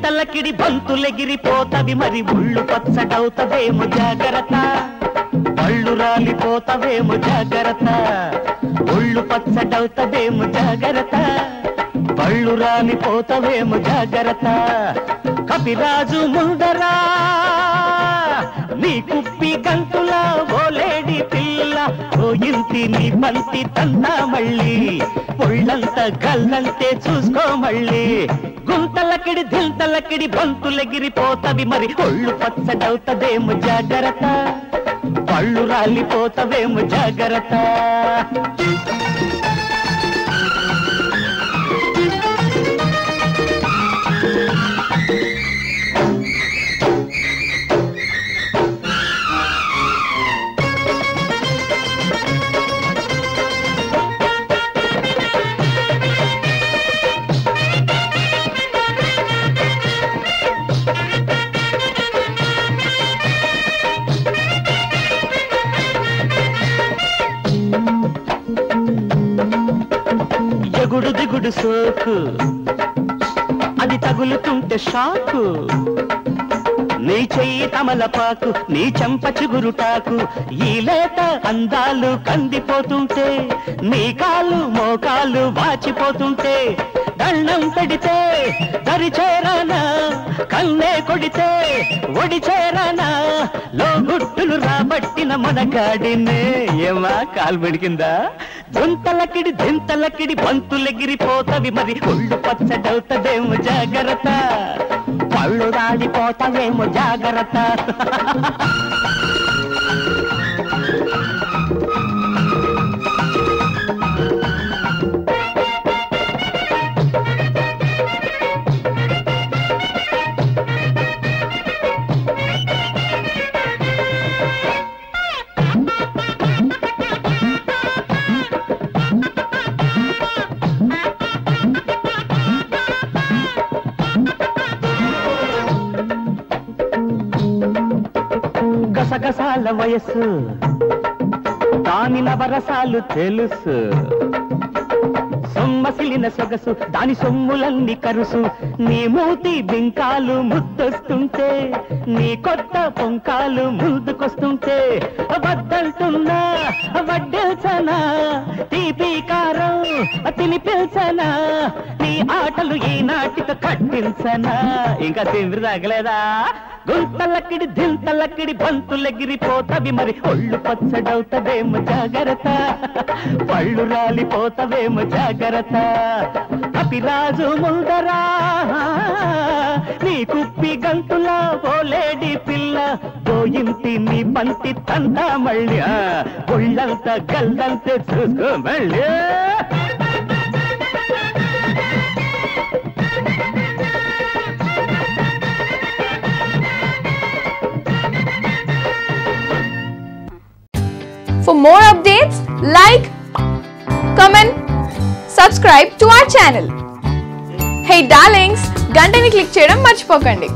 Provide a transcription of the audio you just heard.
దింతలకిడి బంతులెగిరిపోతవి మరి ఒళ్ళు పచ్చడవుతవేమో జాగ్రత్త పళ్ళు రాలిపోతవేమో జాగ్రత్త ఒళ్ళు పచ్చడవుతవేమో జాగ్రత్త పళ్ళు రాలిపోతవేమో జాగ్రత్త కపిరాజు ముందరా నీ కుప్పి గంతులా ఓలేడి పిల్ల ఓ ఇంటి నీ బంతి తందా మళ్ళీ ఒళ్ళంత గల్లంతే చూసుకో మళ్ళీ గుంతలకిడి దింతలకిడి బంతులెగిరిపోతవి మరి ఒళ్ళు పచ్చడవుతదేమో జాగ్రత్త పళ్ళు రాలిపోతవేమో జాగ్రత్త ఎగుడు దిగుడు సోకు అది తగులుతుంటే షాకు నీ చెయ్యి తమలపాకు నీ చెంప చిగురుటాకు ఈ లేత అందాలు కందిపోతుంటే నీ కాలు మోకాలు వాచిపోతుంటే దండం పెడితే దరి చేరానా కన్నే కొడితే ఒడి చేరానా లోగుట్టులు రాబట్టిన మనగాడినే ఏమా కాలు బెడికిందా దింతలకిడి దింతలకిడి బంతులెగిరిపోతవి మరి ఒళ్ళు పచ్చడవుతదేమో జాగ్రత్త పళ్ళు రాలిపోతవేమో జాగ్రత్త గసగసాల వయస్సు దాని నవరసాలు తెలుసు సొమ్మసిలిన సొగసు దాని సొమ్ములన్నీ కరుసు నీ మూతి బింకాలు ముద్దొస్తుంటే నీ కొత్త పొంకాలు ముందుకొస్తుంటే వద్దంటున్నా వడ్డెల్సనా తీపి కారం తినిపిల్సనా నీ ఆటలు ఈనాటితో కట్టించనా ఇంకా తిండి తగలేదా గుంతలకిడి దింతలకిడి బంతులెగిరిపోతవి మరి ఒళ్ళు పచ్చడవుతవేమో జాగ్రత్త పళ్ళు రాలిపోతవేమో జాగ్రత్త కపిరాజు ముందరా నీ కుప్పి గంతులా ఓలేడి పిల్ల ఓ ఇంటి నీ బంతి తందా మళ్ళీ ఒళ్ళంత గల్లంతే చూసుకో మళ్ళీ For more updates, like, comment, subscribe to our channel. Hey darlings, గంటని click చేయడం మర్చిపోకండి.